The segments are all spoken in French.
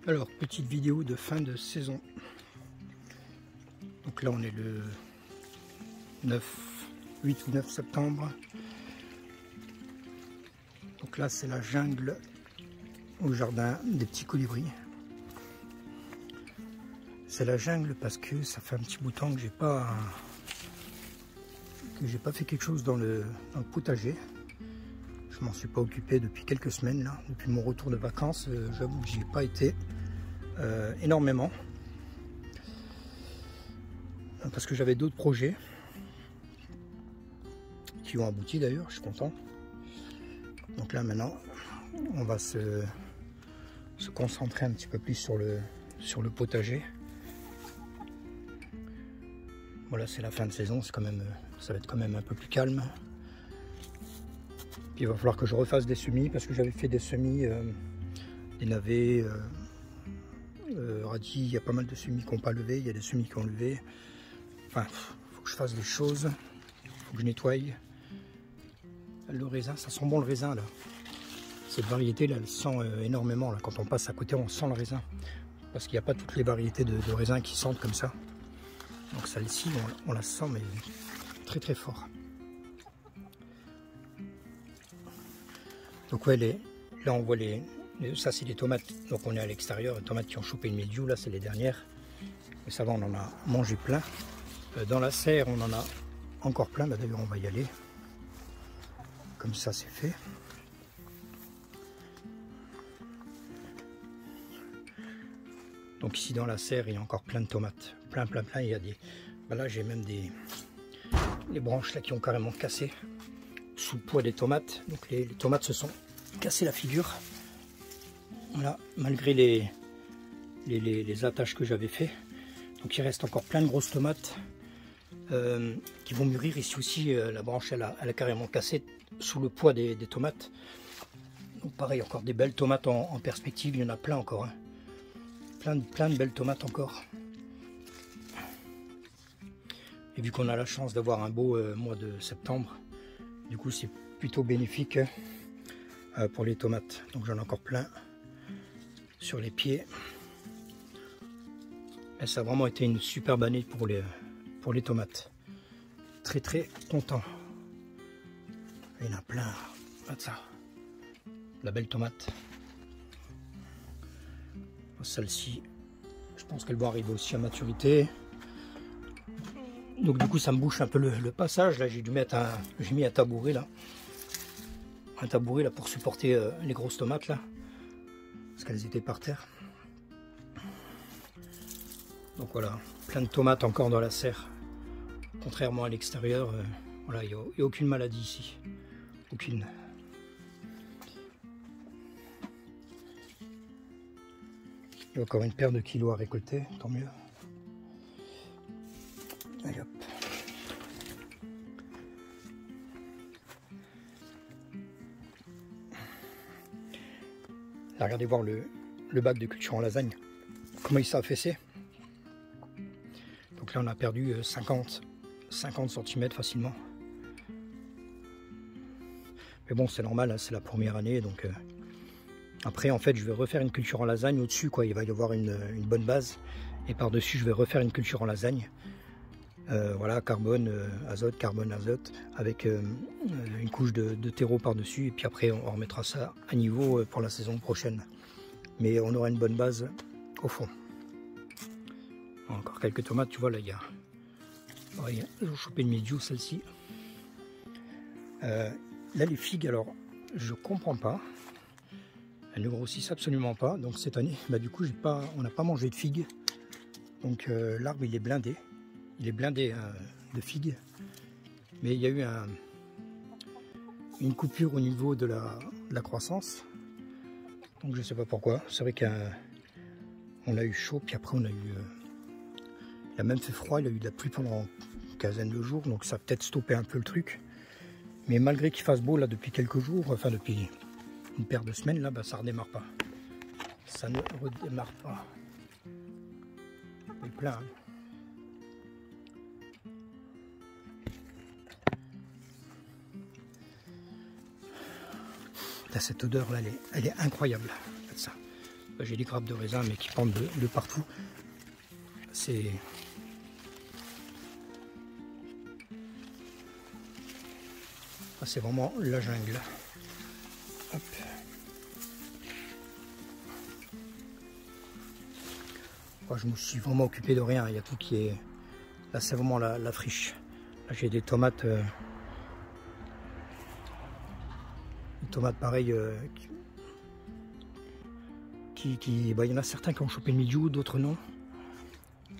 Alors, petite vidéo de fin de saison. Donc là, on est le 8 ou 9 septembre. Donc là, c'est la jungle au jardin des petits colibris. C'est la jungle parce que ça fait un petit bout de temps que j'ai pas fait quelque chose dans le potager. Je m'en suis pas occupé depuis quelques semaines là. Depuis mon retour de vacances, j'avoue que j'y ai pas été énormément. Parce que j'avais d'autres projets qui ont abouti d'ailleurs, je suis content. Donc là maintenant, on va se concentrer un petit peu plus sur le potager. Voilà, c'est la fin de saison, c'est quand même, ça va être quand même un peu plus calme. Puis il va falloir que je refasse des semis parce que j'avais fait des semis, des navets, radis. Il y a pas mal de semis qui n'ont pas levé, il y a des semis qui ont levé. Enfin, il faut que je fasse des choses, il faut que je nettoie. Le raisin, ça sent bon le raisin là. Cette variété là, elle sent énormément là. Quand on passe à côté, on sent le raisin. Parce qu'il n'y a pas toutes les variétés de raisins qui sentent comme ça. Donc celle-ci, on la sent mais très très fort. Donc ouais, là on voit ça c'est des tomates. Donc on est à l'extérieur, les tomates qui ont chopé le mildiou, là c'est les dernières. Mais ça va, on en a mangé plein. Dans la serre, on en a encore plein. Bah, d'ailleurs, on va y aller. Comme ça, c'est fait. Donc ici, dans la serre, il y a encore plein de tomates. Plein. Il y a des... Bah, là, j'ai même les branches là qui ont carrément cassé sous le poids des tomates. Donc les tomates se sont cassées la figure. Voilà, malgré les attaches que j'avais fait. Donc il reste encore plein de grosses tomates qui vont mûrir. Ici aussi, la branche elle a carrément cassé sous le poids des tomates. Donc pareil, encore des belles tomates en perspective. Il y en a plein encore. Hein. Plein de belles tomates encore. Et vu qu'on a la chance d'avoir un beau mois de septembre, du coup c'est plutôt bénéfique pour les tomates. Donc j'en ai encore plein sur les pieds. Et ça a vraiment été une superbe année pour les tomates. Très très content. Il y en a plein. Regarde ça. La belle tomate. Celle-ci, je pense qu'elle va arriver aussi à maturité. Donc du coup ça me bouche un peu le passage. Là j'ai dû mettre j'ai mis un tabouret là. Un tabouret là pour supporter les grosses tomates là. Parce qu'elles étaient par terre. Donc voilà, plein de tomates encore dans la serre. Contrairement à l'extérieur, voilà, il n'y a aucune maladie ici. Aucune. Il y a encore une paire de kilos à récolter, tant mieux. Allez hop. Là, regardez voir le bac de culture en lasagne. Comment il s'est affaissé. Donc là on a perdu 50 cm facilement. Mais bon c'est normal, hein, c'est la première année donc après en fait je vais refaire une culture en lasagne au-dessus quoi, il va y avoir une bonne base et par-dessus je vais refaire une culture en lasagne. Voilà, carbone, azote avec une couche de terreau par-dessus et puis après on remettra ça à niveau pour la saison prochaine. Mais on aura une bonne base au fond. Encore quelques tomates, tu vois, là, il y a... Ils ont chopé le mildiou, celle-ci. Là, les figues, alors, je comprends pas. Elles ne grossissent absolument pas. Donc, cette année, bah, du coup, on n'a pas mangé de figues. Donc, l'arbre, il est blindé. Il est blindé de figues. Mais il y a eu une coupure au niveau de la croissance. Donc, je sais pas pourquoi. C'est vrai qu'on a eu chaud, puis après, on a eu... Il a même fait froid, il a eu de la pluie pendant une quinzaine de jours, donc ça a peut-être stoppé un peu le truc. Mais malgré qu'il fasse beau là depuis quelques jours, enfin depuis une paire de semaines, là, bah, ça redémarre pas. Ça ne redémarre pas. Il est plein. Hein. Là, cette odeur là, elle est incroyable. Ça. J'ai des grappes de raisin mais qui pendent de partout. C'est vraiment la jungle. Hop. Moi, je me suis vraiment occupé de rien. Il y a tout qui est... Là, c'est vraiment la friche. Là, j'ai des tomates. Des tomates pareilles. Bah, il y en a certains qui ont chopé le mildiou, d'autres non.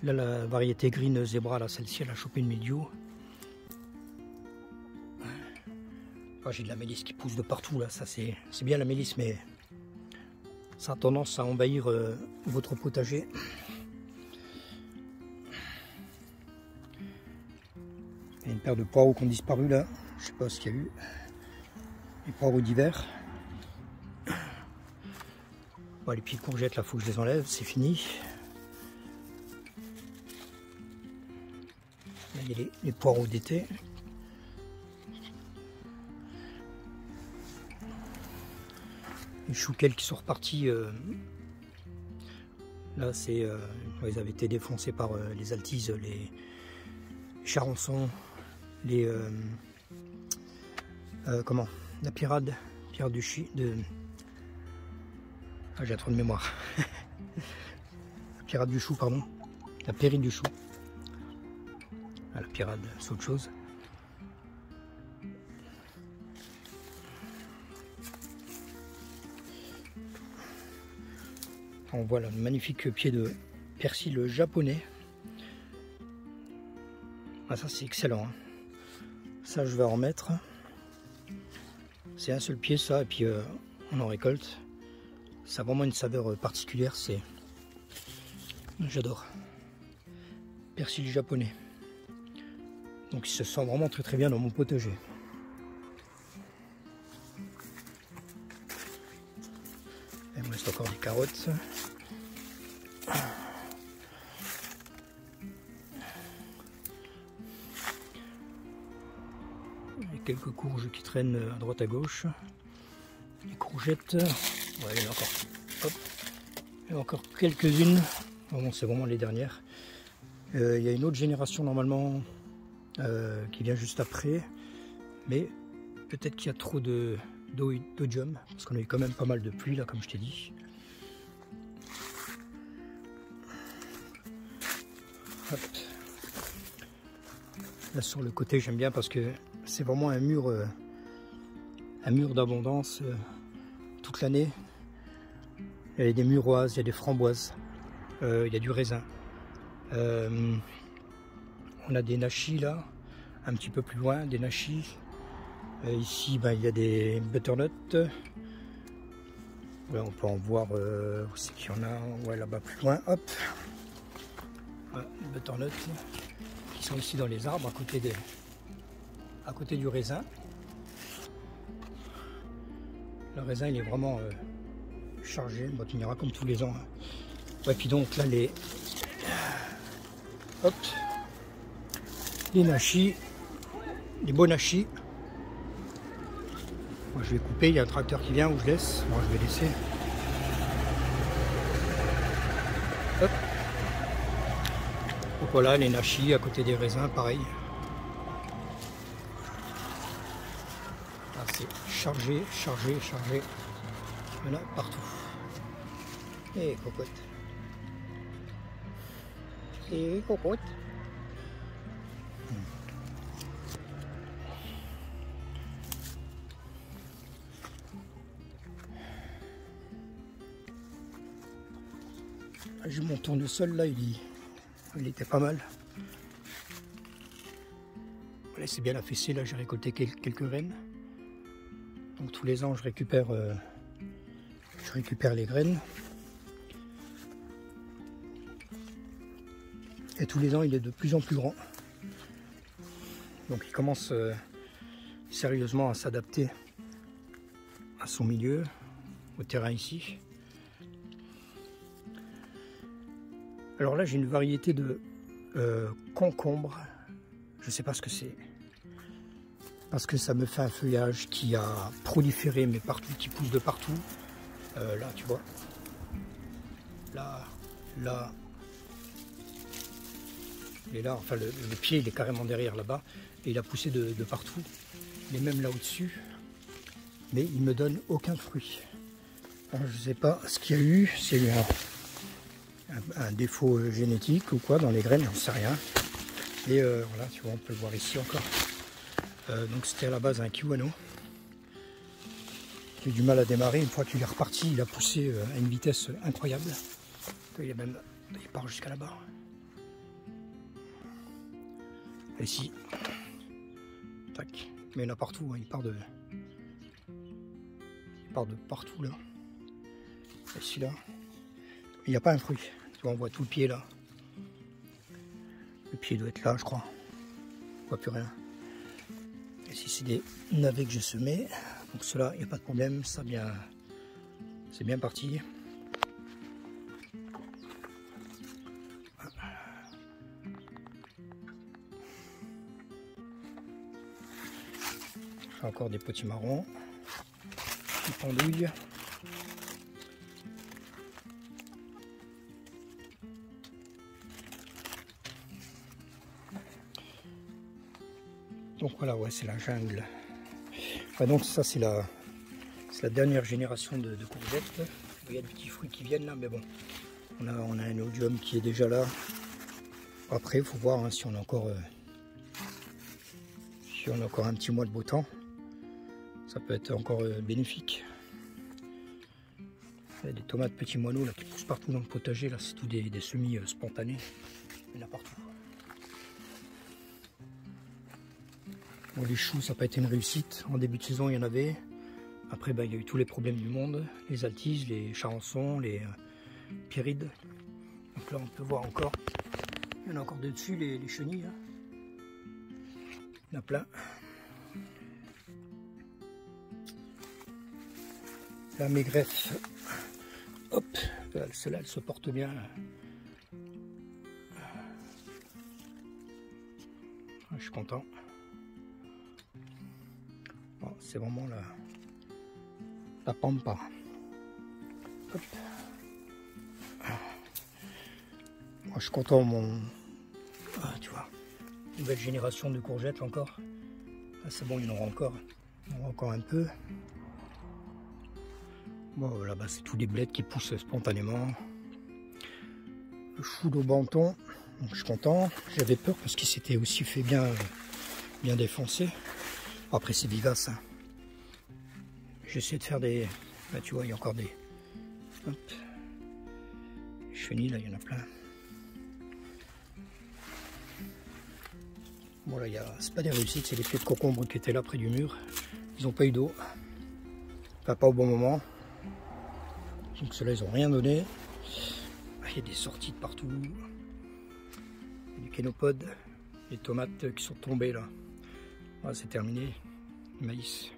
Là, la variété Green Zebra, là, celle-ci, elle a chopé le mildiou. Ah, j'ai de la mélisse qui pousse de partout, là. Ça, c'est bien la mélisse, mais ça a tendance à envahir votre potager. Il y a une paire de poireaux qui ont disparu, là. Je sais pas ce qu'il y a eu. Les poireaux d'hiver. Bon, les pieds de courgettes, là, faut que je les enlève, c'est fini. Là, il y a les poireaux d'été. Les chouquelles qui sont repartis. Là, c'est. Ils avaient été défoncés par les altises, les charançons, les. Comment? La pirade du chi. Ah, j'ai trop de mémoire. La pirade du chou, pardon. La péride du chou. Ah, la pirade, c'est autre chose. On voit là le magnifique pied de persil japonais. Ah, ça c'est excellent. Hein. Ça je vais en remettre. C'est un seul pied ça et puis on en récolte. Ça a vraiment une saveur particulière. C'est, j'adore. Persil japonais. Donc il se sent vraiment très très bien dans mon potager. Il me reste encore des carottes. Il y a quelques courges qui traînent à droite à gauche. Les courgettes. Ouais, il y en a encore. Hop. Il y en a encore quelques-unes. Bon, c'est vraiment les dernières. Il y a une autre génération normalement qui vient juste après. Mais peut-être qu'il y a trop d'odium. Parce qu'on a eu quand même pas mal de pluie là, comme je t'ai dit. Hop. Là sur le côté j'aime bien parce que c'est vraiment un mur d'abondance toute l'année. Il y a des muroises, il y a des framboises, il y a du raisin. On a des nachis là, un petit peu plus loin, des nachis. Ici ben, il y a des butternuts. Là, on peut en voir où c'est qu'il y en a, ouais, là-bas plus loin, hop. Voilà, les butternuts qui sont ici dans les arbres à côté du raisin. Le raisin il est vraiment chargé, bon, il ira comme tous les ans. Hein. Ouais, puis donc là hop, les nachis, les beaux nachis. Moi je vais couper, il y a un tracteur qui vient où je laisse. Moi je vais laisser. Hop. Donc voilà les nachis à côté des raisins, pareil. Là c'est chargé. Voilà, partout. Et cocotte. Et cocotte. J'ai mon tournesol là, il était pas mal. Voilà, c'est bien la fessée, là j'ai récolté quelques graines. Donc tous les ans je récupère les graines. Et tous les ans il est de plus en plus grand. Donc il commence sérieusement à s'adapter à son milieu, au terrain ici. Alors là j'ai une variété de concombre. Je ne sais pas ce que c'est. Parce que ça me fait un feuillage qui a proliféré mais partout, qui pousse de partout. Là tu vois. là, là. Et là, enfin le pied il est carrément derrière là-bas. Et il a poussé de partout. Il est même là au-dessus. Mais il ne me donne aucun fruit. Alors, je ne sais pas ce qu'il y a eu. S'il y a eu un défaut génétique ou quoi dans les graines, j'en sais rien. Et voilà, tu vois, on peut le voir ici encore. Donc c'était à la base un kiwano. J'ai eu du mal à démarrer. Une fois qu'il est reparti, il a poussé à une vitesse incroyable. Il part jusqu'à là-bas. Et ici, tac. Mais il y en a partout, hein. Il part de partout là. Et ici là, il n'y a pas un fruit. Tu vois, on voit tout le pied là. Le pied doit être là, je crois. On voit plus rien. Ici, c'est des navets que j'ai semés. Donc cela, il n'y a pas de problème. Ça bien, c'est bien parti. J'ai encore des petits marrons. Des pendouilles. Donc voilà, ouais, c'est la jungle. Enfin, donc ça c'est la dernière génération de courgettes. Il y a des petits fruits qui viennent là, mais bon, on a un oedium qui est déjà là. Après, il faut voir hein, si on a encore un petit mois de beau temps. Ça peut être encore bénéfique. Il y a des tomates petits moineaux là, qui poussent partout dans le potager. Là, c'est tout des semis spontanés. Il y en a partout. Bon, les choux, ça n'a pas été une réussite. En début de saison, il y en avait. Après, il y a eu tous les problèmes du monde. Les altises, les charançons, les pyrides. Donc là, on peut voir encore. Il y en a encore dessus, les chenilles. Hein. Il y en a plein. Là, mes greffes. Hop, celle-là, elle se porte bien. Je suis content. Bon, c'est vraiment la pampa. Hop. Moi, je suis content. Tu vois, nouvelle génération de courgettes encore. Ah, c'est bon, il y en aura encore. Il y en aura encore un peu. Bon, là-bas, c'est tous des bleds qui poussent spontanément. Le chou d'au banton. Donc, je suis content. J'avais peur parce qu'il s'était aussi fait bien défoncer. Après, c'est vivace. Hein. J'essaie de faire des... Là, tu vois, il y a encore des... Hop. Les chenilles, là, il y en a plein. Bon, là, c'est pas des réussites, c'est les pieds de concombre qui étaient là près du mur. Ils n'ont pas eu d'eau. Enfin, pas au bon moment. Donc, ceux-là, ils n'ont rien donné. Il y a des sorties de partout. Il y a du kénopode. Les tomates qui sont tombées, là. Voilà, c'est terminé. Le maïs.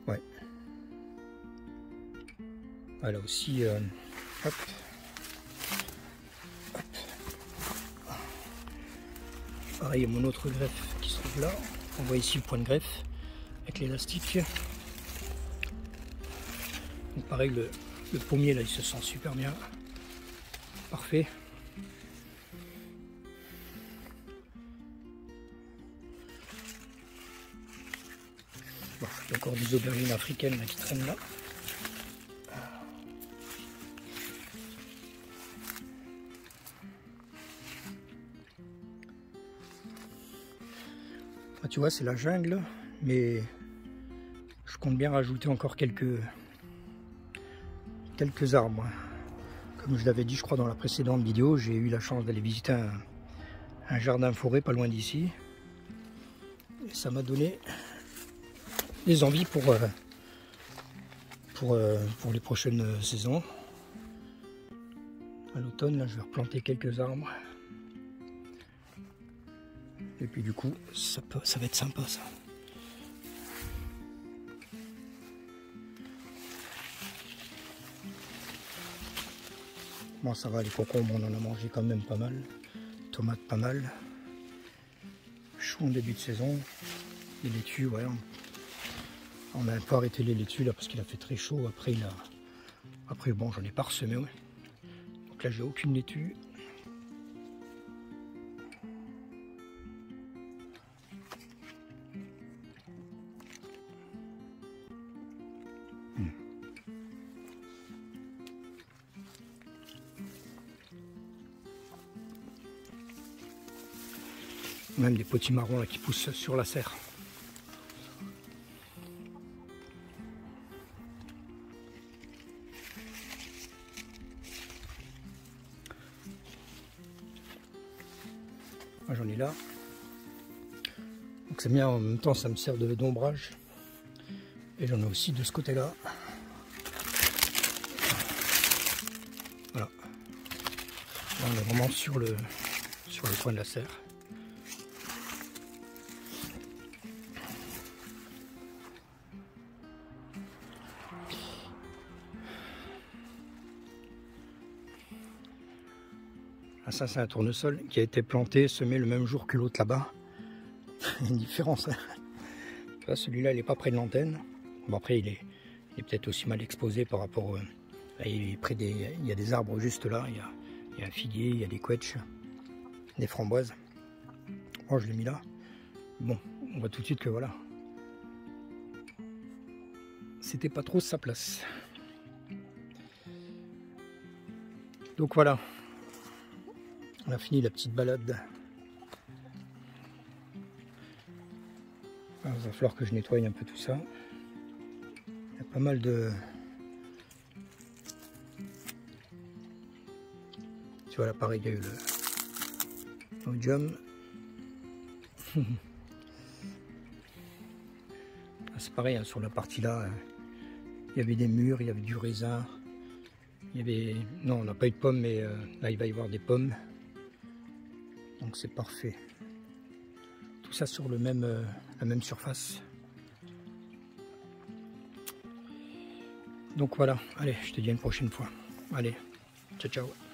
Ouais. Voilà aussi. Hop. Hop. Pareil, il y a mon autre greffe qui se trouve là. On voit ici le point de greffe avec l'élastique. Donc pareil, le pommier là, il se sent super bien. Parfait. Bon, il y a encore des aubergines africaines là, qui traînent là. Ah, tu vois, c'est la jungle, mais je compte bien rajouter encore quelques arbres. Comme je l'avais dit, je crois, dans la précédente vidéo, j'ai eu la chance d'aller visiter un jardin forêt pas loin d'ici. Et ça m'a donné des envies pour les prochaines saisons. À l'automne, là, je vais replanter quelques arbres. Et puis du coup, ça va être sympa ça. Bon, ça va, les concombres, on en a mangé quand même pas mal. Tomates, pas mal. Choux en début de saison. Les laitues, ouais. On a un peu arrêté les laitues là parce qu'il a fait très chaud. Après bon, j'en ai pas ressemé. Ouais. Donc là, j'ai aucune laitue. Même des potimarrons là qui poussent sur la serre. Moi j'en ai là. Donc c'est bien, en même temps ça me sert d'ombrage. Et j'en ai aussi de ce côté là. Voilà. Là on est vraiment sur le coin de la serre. Ah, ça c'est un tournesol qui a été planté, semé le même jour que l'autre là-bas. Il y a une différence. Hein. Celui-là il n'est pas près de l'antenne. Bon après il est peut-être aussi mal exposé par rapport... il y a des arbres juste là. Il y a un figuier, il y a des quetchs, des framboises. Moi je l'ai mis là. Bon, on voit tout de suite que voilà. C'était pas trop sa place. Donc voilà. On a fini la petite balade. Alors, il va falloir que je nettoie un peu tout ça. Il y a pas mal de... Tu vois là pareil, il y a eu le odium. C'est pareil, hein, sur la partie là, il y avait des mûres, il y avait du raisin. Il y avait... Non, on n'a pas eu de pommes, mais là il va y avoir des pommes. Donc c'est parfait. Tout ça sur la même surface. Donc voilà, allez, je te dis à une prochaine fois. Allez, ciao ciao.